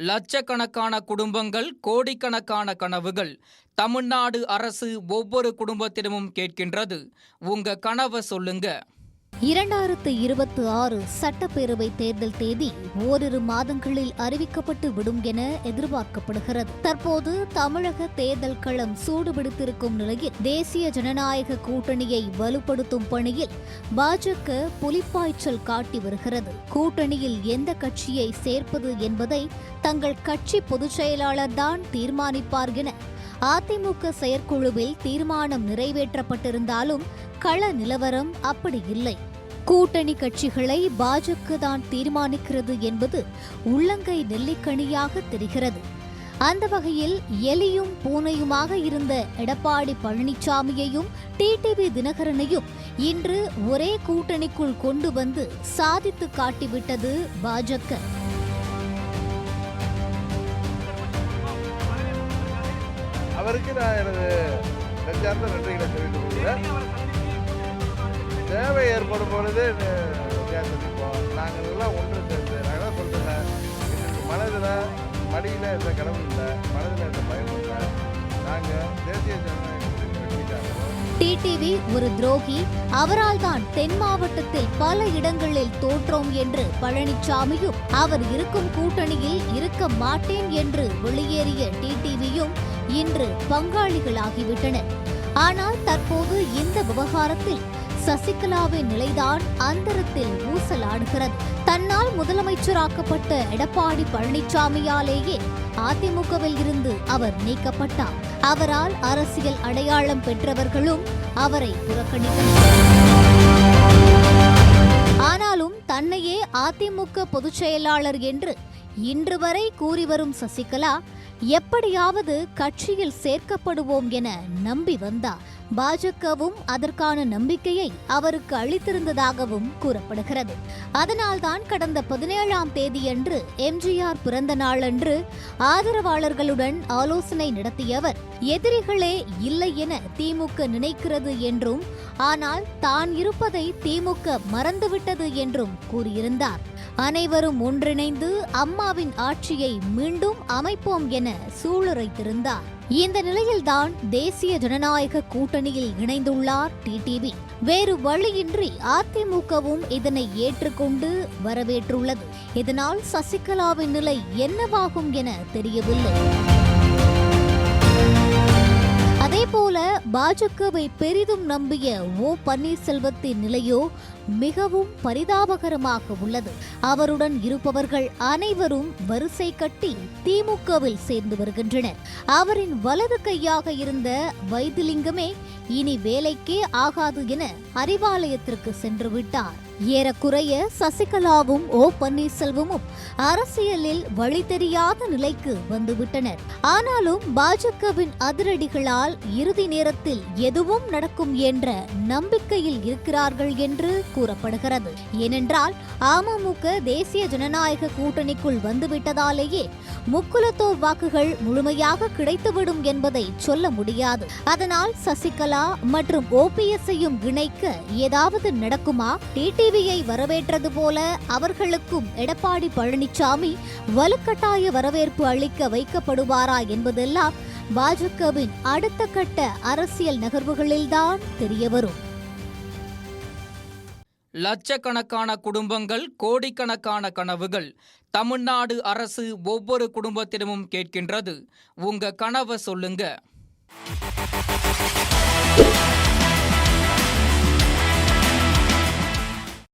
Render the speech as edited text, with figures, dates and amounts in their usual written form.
லட்சக்கணக்கான குடும்பங்கள், கோடிக்கணக்கான கனவுகள். தமிழ்நாடு அரசு ஒவ்வொரு குடும்பத்திடமும் கேட்கின்றது, உங்க கனவை சொல்லுங்க. 2026 சட்டப்பேரவை தேர்தல் தேதி ஓரிரு மாதங்களில் அறிவிக்கப்பட்டு விடும் என எதிர்பார்க்கப்படுகிறது. தற்போது தமிழக தேர்தல் களம் சூடுபிடித்திருக்கும் நிலையில் தேசிய ஜனநாயக கூட்டணியை வலுப்படுத்தும் பணியில் பாஜக புலிப்பாய்ச்சல் காட்டி வருகிறது. கூட்டணியில் எந்த கட்சியை சேர்ப்பது என்பதை தங்கள் கட்சி பொதுச் செயலாளர் தான் தீர்மானிப்பார் என அதிமுக செயற்குழுவில் தீர்மானம் நிறைவேற்றப்பட்டிருந்தாலும் கள நிலவரம் அப்படி இல்லை. கூட்டணி கட்சிகளை பாஜக தான் தீர்மானிக்கிறது என்பது உள்ளங்கை நெல்லிக்கனியாக தெரிகிறது. அந்த வகையில் எலியும் பூனையுமாக இருந்த எடப்பாடி பழனிசாமியையும் டிடிவி தினகரனையும் இன்று ஒரே கூட்டணிக்குள் கொண்டு வந்து சாதித்து காட்டிவிட்டது பாஜக. அவருக்கு நான் எனது நெஞ்சார்ந்த நன்றிகளை தெரிவித்துக் கொள்கிறேன். தேவை ஏற்படும் பொழுது சந்திப்போம். நாங்கள் எல்லாம் ஒன்று சேர்ந்து நாங்கள் சொல்கிறேன், எங்களுக்கு மனதில் மடியில் எந்த கனவு இல்லை, மனதில் எந்த பயம் இல்லை. நாங்கள் தேசிய ஜனநாயக டிடிவி ஒரு துரோகி, அவரால் தான் தென் மாவட்டத்தில் பல இடங்களில் தோற்றோம் என்று பழனிசாமியும், அவர் இருக்கும் கூட்டணியில் இருக்க மாட்டேன் என்று வெளியேறிய டிடிவியும் இன்று பங்காளிகளாகிவிட்டனர். ஆனால் தற்போது இந்த விவகாரத்தில் சசிகலாவின் நிலைதான் அந்தரத்தில் ஊசலாடுகிறது. தன்னால் முதலமைச்சராக்கப்பட்ட எடப்பாடி பழனிசாமியாலேயே அதிமுகவில் இருந்து அவர் நீக்கப்பட்டார். அவரால் அரசியல் அடையாளம் பெற்றவர்களும் அவரை புறக்கணித்தனர். ஆனாலும் தன்னையே அதிமுக பொதுச் செயலாளர் என்று இன்று வரை கூறி வரும் சசிகலா எப்படியாவது கட்சியில் சேர்க்கப்படுவோம் என நம்பி வந்தார். பாஜகவும் அதற்கான நம்பிக்கையை அவருக்கு அளித்திருந்ததாகவும் கூறப்படுகிறது. அதனால்தான் கடந்த 17ஆம் தேதியன்று எம்ஜிஆர் பிறந்த நாளன்று ஆதரவாளர்களுடன் ஆலோசனை நடத்தியவர் எதிரிகளே இல்லை என திமுக நினைக்கிறது என்றும், ஆனால் தான் இருப்பதை திமுக மறந்துவிட்டது என்றும் கூறியிருந்தார். அனைவரும் ஒன்றிணைந்து அம்மாவின் ஆட்சியை மீண்டும் அமைப்போம் என சூளுரைத்திருந்தார். இந்த நிலையில்தான் தேசிய ஜனநாயக கூட்டணியில் இணைந்துள்ளார் டிடிவி. வேறு வழியின்றி அதிமுகவும் இதனை ஏற்றுக்கொண்டு வரவேற்றுள்ளது. இதனால் சசிகலாவின் நிலை என்னவாகும் என தெரியவில்லை. அதேபோல பாஜகவை பெரிதும் நம்பிய ஓ பன்னீர்செல்வத்தின் நிலையோ மிகவும் பரிதாபகரமாக உள்ளது. அவருடன் இருப்பவர்கள் அனைவரும் வரிசை கட்டி திமுகவில் சேர்ந்து வருகின்றனர். அவரின் வலது கையாக இருந்த வைத்திலிங்கமே இனி வேலைக்கே ஆகாது என அறிவாலயத்திற்கு சென்று விட்டார். ஏறக்குறைய சசிகலாவும் ஓ பன்னீர்செல்வமும் அரசியலில் வழி தெரியாத நிலைக்கு வந்துவிட்டனர். ஆனாலும் பாஜகவின் அதிரடிகளால் இறுதி நேரத்தில் எதுவும் நடக்கும் என்ற நம்பிக்கையில் இருக்கிறார்கள் என்று கூறப்படுகிறது. ஏனென்றால் அமமுக தேசிய ஜனநாயக கூட்டணிக்குள் வந்துவிட்டதாலேயே முக்குலத்தோர் வாக்குகள் முழுமையாக கிடைத்துவிடும் என்பதை சொல்ல முடியாது. அதனால் சசிகலா மற்றும் ஓபிஎஸ்ஐயும் இணைக்க ஏதாவது நடக்குமா? டிடிவியை வரவேற்றது போல அவர்களுக்கும் எடப்பாடி பழனிசாமி வலுக்கட்டாய வரவேற்பு அளிக்க வைக்கப்படுவாரா என்பதெல்லாம் பாஜகவின் அடுத்த கட்ட அரசியல் நகர்வுகளில்தான் தெரியவரும். லட்சக்கணக்கான குடும்பங்கள், கோடிக்கணக்கான கனவுகள். தமிழ்நாடு அரசு ஒவ்வொரு குடும்பத்திடமும் கேட்கின்றது, உங்க கனவை சொல்லுங்க.